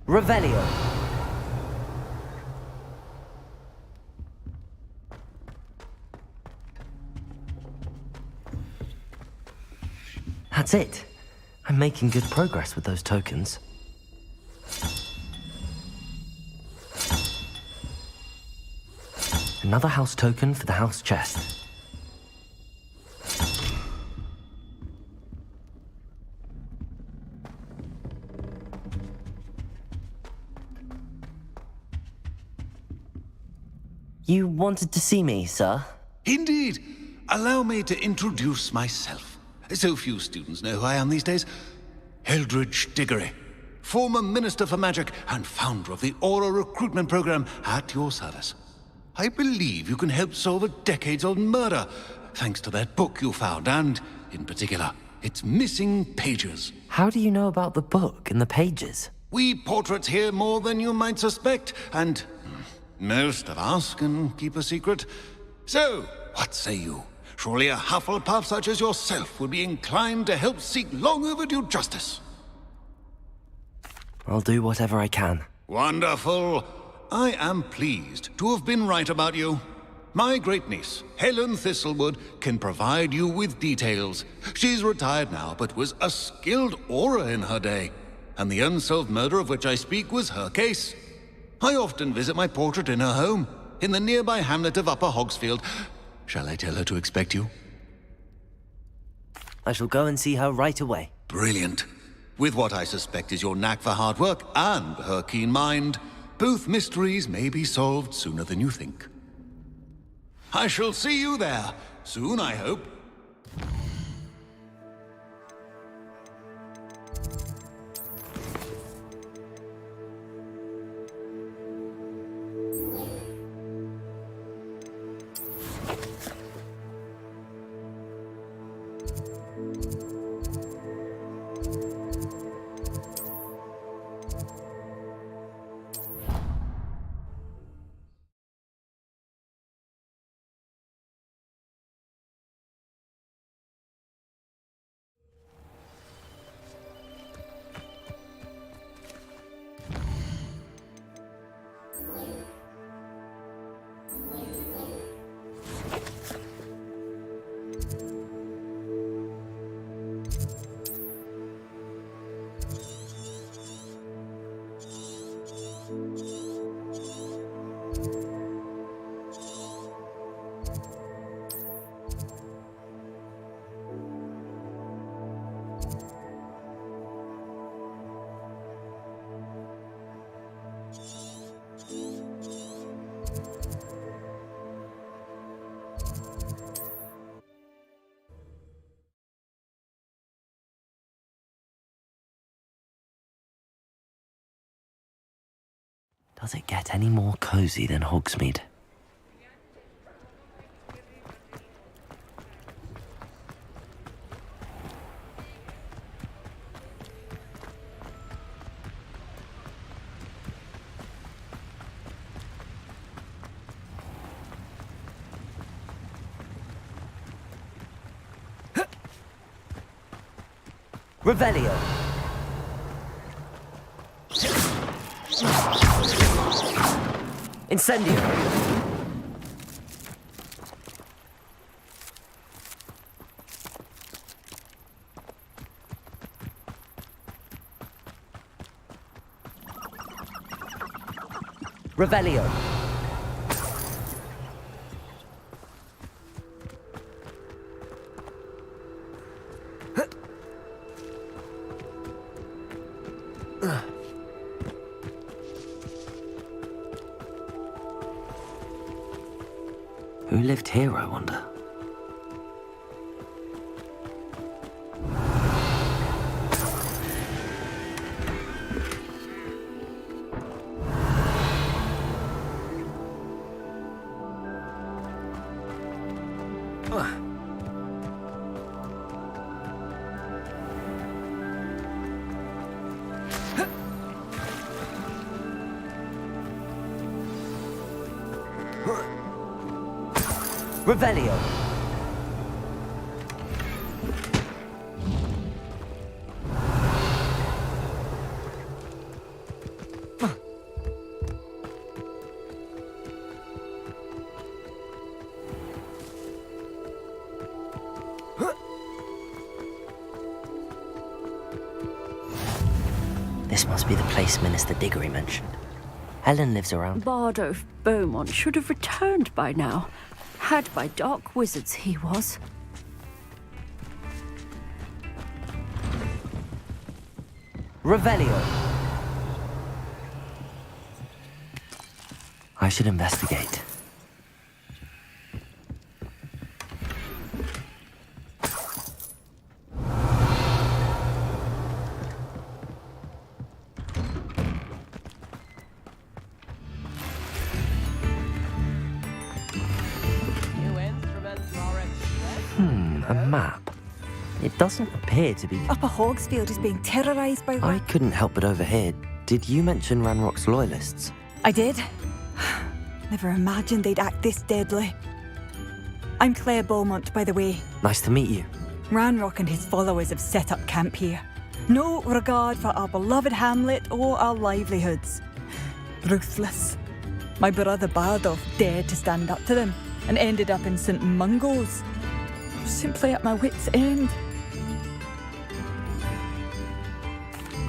Revelio. That's it. I'm making good progress with those tokens. Another house token for the house chest. You wanted to see me, sir? Indeed. Allow me to introduce myself. So few students know who I am these days. Eldridge Diggory, former Minister for Magic and founder of the Aura Recruitment Program, at your service. I believe you can help solve a decades-old murder, thanks to that book you found, and, in particular, its missing pages. How do you know about the book and the pages? We portraits here more than you might suspect, and most of us can keep a secret. So, what say you? Surely a Hufflepuff such as yourself would be inclined to help seek long overdue justice. I'll do whatever I can. Wonderful. I am pleased to have been right about you. My great-niece, Helen Thistlewood, can provide you with details. She's retired now, but was a skilled aura in her day. And the unsolved murder of which I speak was her case. I often visit my portrait in her home, in the nearby hamlet of Upper Hogsfield. Shall I tell her to expect you? I shall go and see her right away. Brilliant. With what I suspect is your knack for hard work and her keen mind, both mysteries may be solved sooner than you think. I shall see you there, soon I hope. Does it get any more cozy than Hogsmeade? Revelio. Incendio. Revelio. Who lived here, I wonder? Revelio. This must be the place Minister Diggory mentioned. Helen lives around. Bardo Beaumont should have returned by now. Had by dark wizards he was. Revelio. I should investigate. A map. It doesn't appear to be... Upper Hogsfield is being terrorised by... I couldn't help but overhear. Did you mention Ranrock's loyalists? I did. Never imagined they'd act this deadly. I'm Claire Beaumont, by the way. Nice to meet you. Ranrock and his followers have set up camp here. No regard for our beloved hamlet or our livelihoods. Ruthless. My brother Bardolph dared to stand up to them and ended up in St. Mungo's. Simply at my wit's end.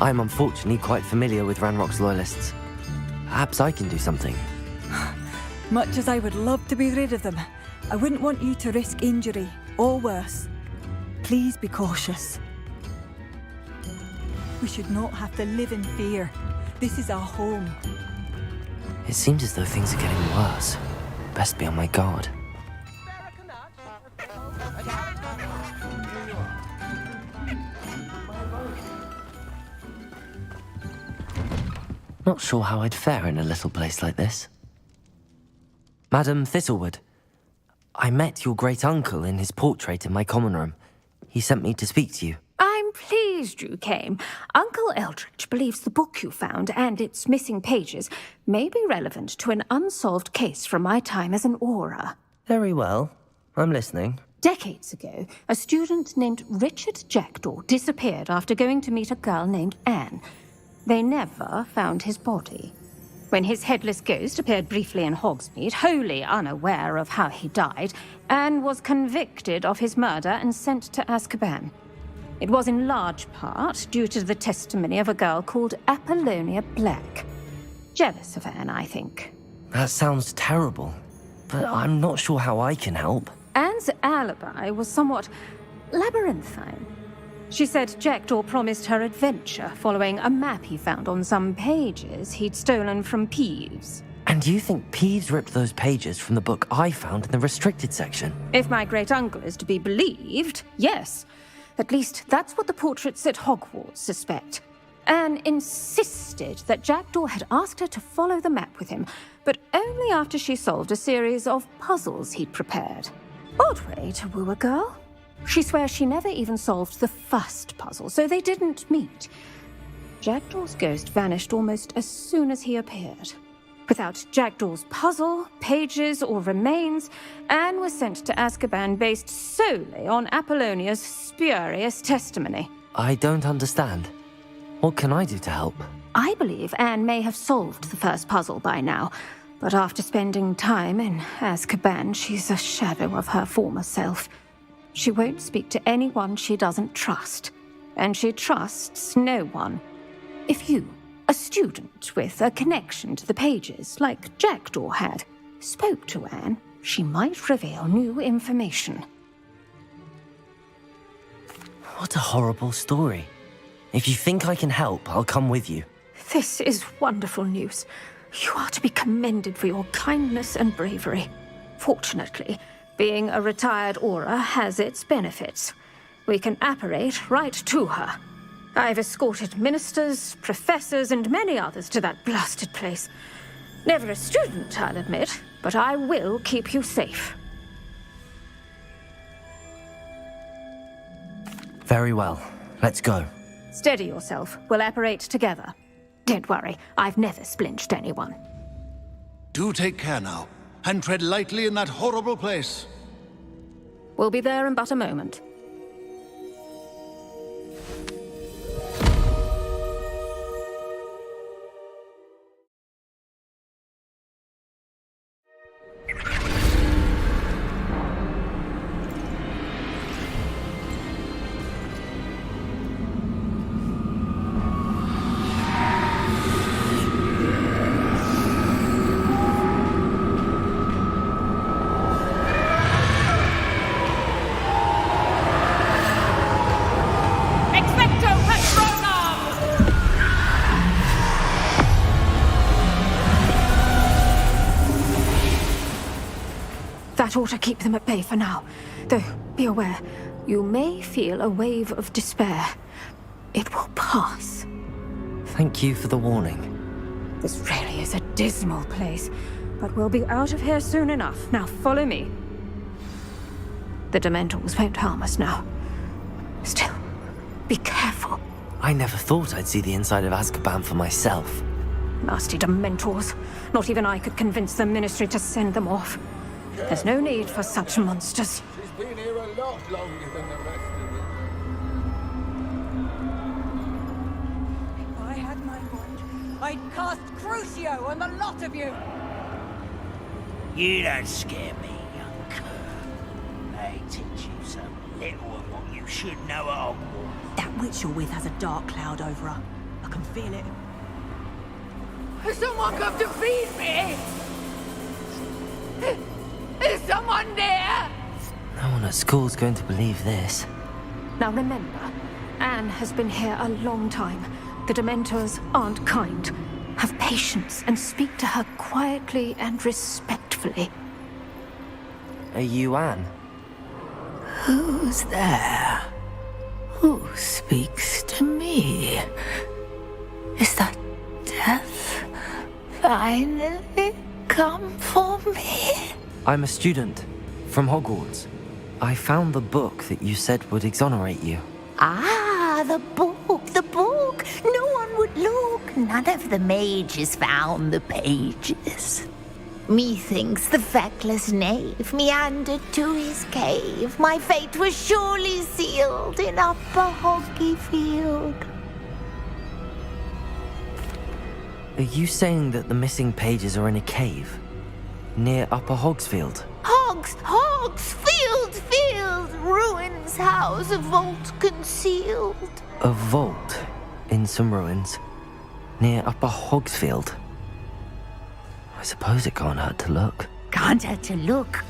I'm unfortunately quite familiar with Ranrock's loyalists. Perhaps I can do something. Much as I would love to be rid of them, I wouldn't want you to risk injury, or worse. Please be cautious. We should not have to live in fear. This is our home. It seems as though things are getting worse. Best be on my guard. Not sure how I'd fare in a little place like this. Madam Thistlewood, I met your great-uncle in his portrait in my common room. He sent me to speak to you. I'm pleased you came. Uncle Eldridge believes the book you found and its missing pages may be relevant to an unsolved case from my time as an aura. Very well. I'm listening. Decades ago, a student named Richard Jackdaw disappeared after going to meet a girl named Anne. They never found his body. When his headless ghost appeared briefly in Hogsmeade, wholly unaware of how he died, Anne was convicted of his murder and sent to Azkaban. It was in large part due to the testimony of a girl called Apollonia Black. Jealous of Anne, I think. That sounds terrible, but I'm not sure how I can help. Anne's alibi was somewhat labyrinthine. She said Jackdaw promised her adventure following a map he found on some pages he'd stolen from Peeves. And you think Peeves ripped those pages from the book I found in the restricted section? If my great-uncle is to be believed, yes. At least that's what the portraits at Hogwarts suspect. Anne insisted that Jackdaw had asked her to follow the map with him, but only after she solved a series of puzzles he'd prepared. Odd way to woo a girl. She swears she never even solved the first puzzle, so they didn't meet. Jackdaw's ghost vanished almost as soon as he appeared. Without Jackdaw's puzzle, pages, or remains, Anne was sent to Azkaban based solely on Apollonia's spurious testimony. I don't understand. What can I do to help? I believe Anne may have solved the first puzzle by now, but after spending time in Azkaban, she's a shadow of her former self. She won't speak to anyone she doesn't trust, and she trusts no one. If you, a student with a connection to the pages, like Jackdaw had, spoke to Anne, she might reveal new information. What a horrible story. If you think I can help, I'll come with you. This is wonderful news. You are to be commended for your kindness and bravery. Fortunately, being a retired aura has its benefits. We can apparate right to her. I've escorted ministers, professors, and many others to that blasted place. Never a student, I'll admit, but I will keep you safe. Very well. Let's go. Steady yourself. We'll apparate together. Don't worry, I've never splinched anyone. Do take care now, and tread lightly in that horrible place. We'll be there in but a moment. That ought to keep them at bay for now. Though, be aware, you may feel a wave of despair. It will pass. Thank you for the warning. This really is a dismal place, but we'll be out of here soon enough. Now follow me. The Dementors won't harm us now. Still, be careful. I never thought I'd see the inside of Azkaban for myself. Nasty Dementors. Not even I could convince the Ministry to send them off. There's no need for such monsters. She's been here a lot longer than the rest of them. If I had my wand, I'd cast Crucio on the lot of you! You don't scare me, young cur. They teach you so little of what you should know at Hogwarts. That witch you're with has a dark cloud over her. I can feel it. Someone come to feed me! Is someone there? No one at school's going to believe this. Now remember, Anne has been here a long time. The Dementors aren't kind. Have patience and speak to her quietly and respectfully. Are you Anne? Who's there? Who speaks to me? Is that death finally come for me? I'm a student from Hogwarts. I found the book that you said would exonerate you. Ah, the book, the book. No one would look. None of the mages found the pages. Methinks the feckless knave meandered to his cave. My fate was surely sealed in Upper Hoggyfield. Are you saying that the missing pages are in a cave? Near Upper Hogsfield? Field, ruins house, a vault concealed. A vault in some ruins? Near Upper Hogsfield? I suppose it can't hurt to look. Can't hurt to look.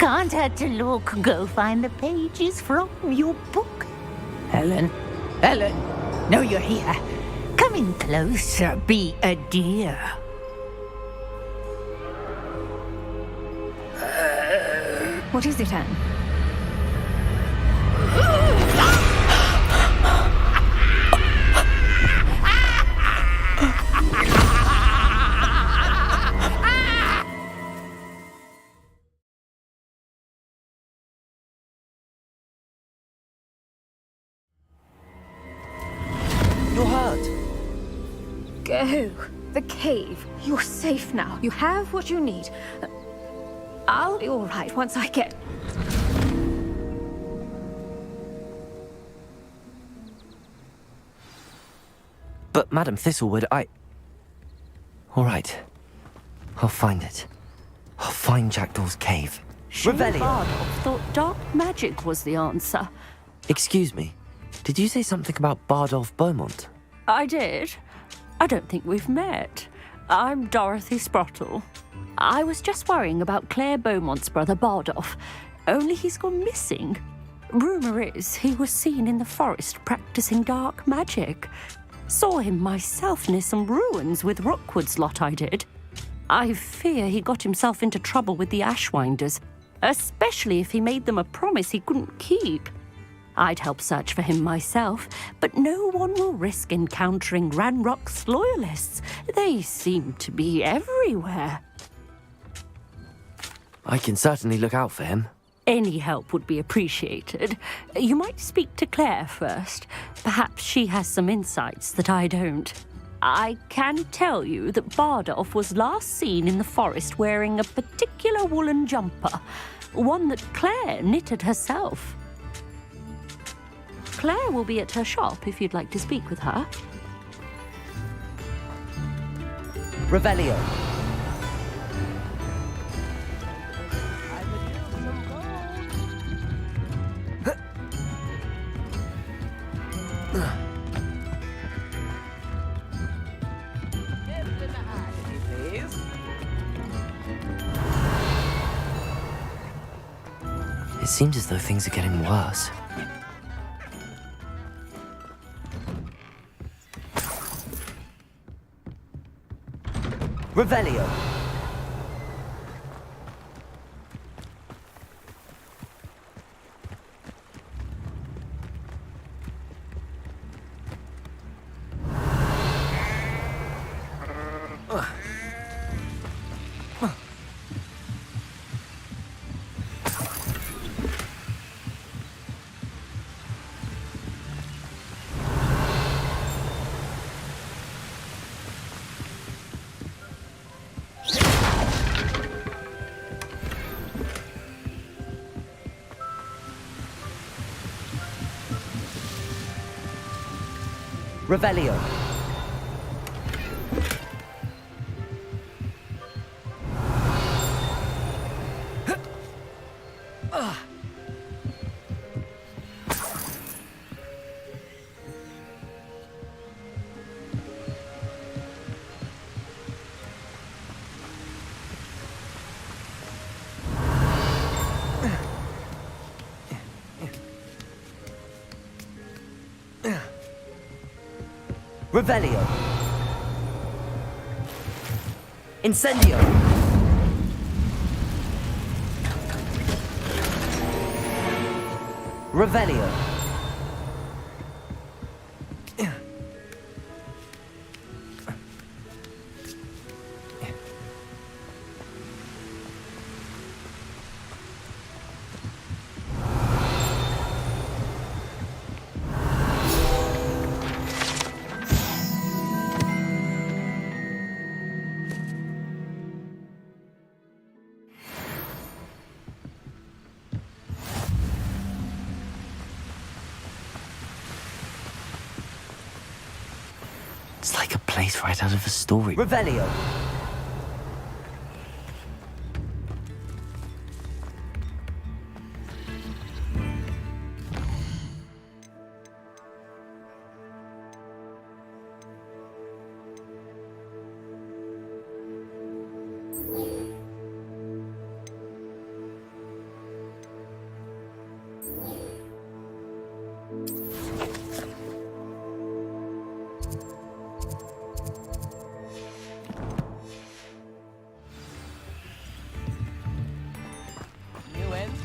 Go find the pages from your book. Helen, no, you're here. Come in closer, be a dear. What is it, Anne? You're hurt. Go. The cave. You're safe now. You have what you need. I'll be all right once I get... But Madam Thistlewood, All right. I'll find it. I'll find Jackdaw's cave. Revelio. Bardolph thought dark magic was the answer. Excuse me. Did you say something about Bardolph Beaumont? I did. I don't think we've met. I'm Dorothy Sprottle. I was just worrying about Claire Beaumont's brother Bardolph, only he's gone missing. Rumour is he was seen in the forest practicing dark magic. Saw him myself near some ruins with Rookwood's lot I did. I fear he got himself into trouble with the Ashwinders, especially if he made them a promise he couldn't keep. I'd help search for him myself, but no one will risk encountering Ranrock's loyalists. They seem to be everywhere. I can certainly look out for him. Any help would be appreciated. You might speak to Claire first. Perhaps she has some insights that I don't. I can tell you that Bardolph was last seen in the forest wearing a particular woolen jumper. one that Claire knitted herself. Claire will be at her shop if you'd like to speak with her. Revelio. It seems as though things are getting worse. Revelio. Revelio. Revelio. Incendio. Revelio. It's like a place right out of a story. Revelio.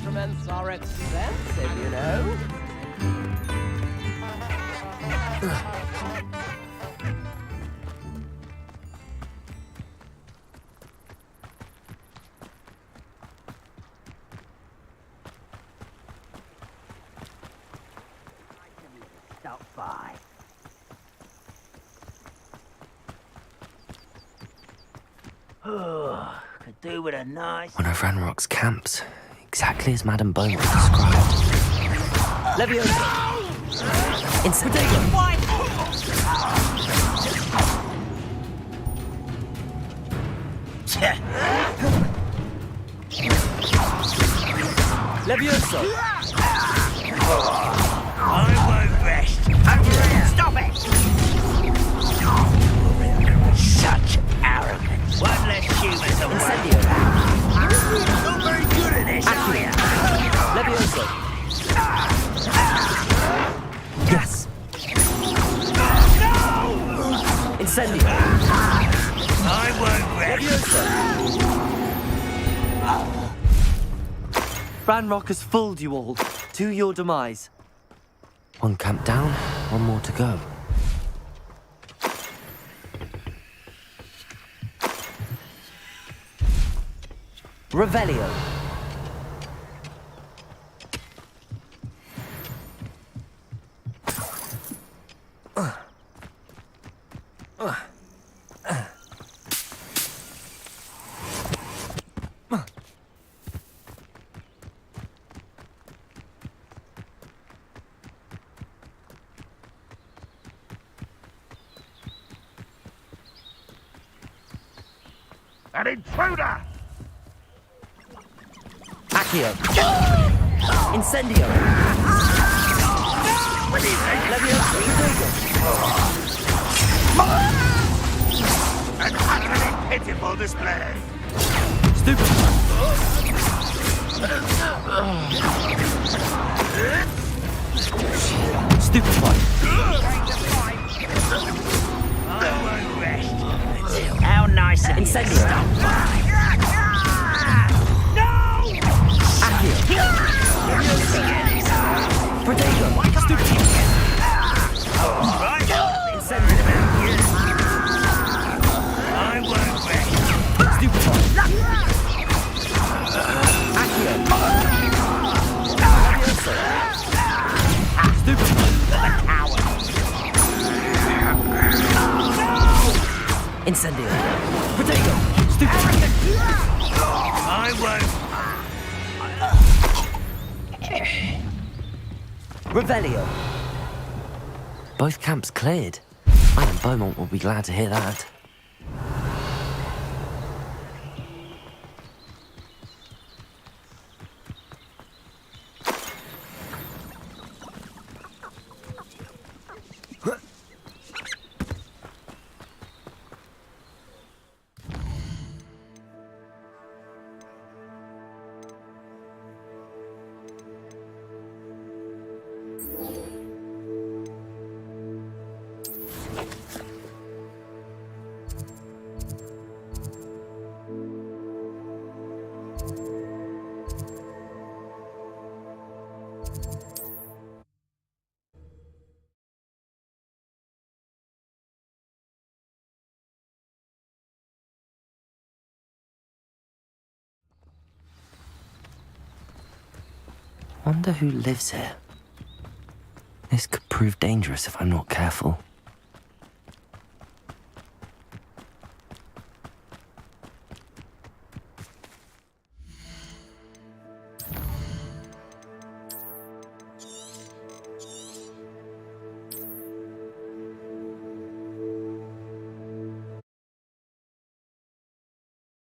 Instruments are expensive, you know. Stop by. Could do with a nice... One of Ranrock's camps, exactly as Madame Beaumont described. Leviosa! Incendio! Leviosa! I won't rest. Stop it! Such arrogance. One less human to Incendio! Not very good at this, are you? Leviosa! Yes! No! Incendio! I won't rest. Leviosa! Ranrock has fooled you all. To your demise. One camp down, one more to go. Revelio. An intruder! Accio! Incendio! An utterly pitiful display! Stupid! Stupid one! I won't rest until how nice of you to Incendio! stop by. No! Accio! Protego! Stupid! Right, Incendio! I won't rest. Stupid one! Accio! Stupid one! Incendio! Protego! Stupid! I won't. Revelio! Both camps cleared. Madame Beaumont will be glad to hear that. Wonder who lives here. This could prove dangerous if I'm not careful.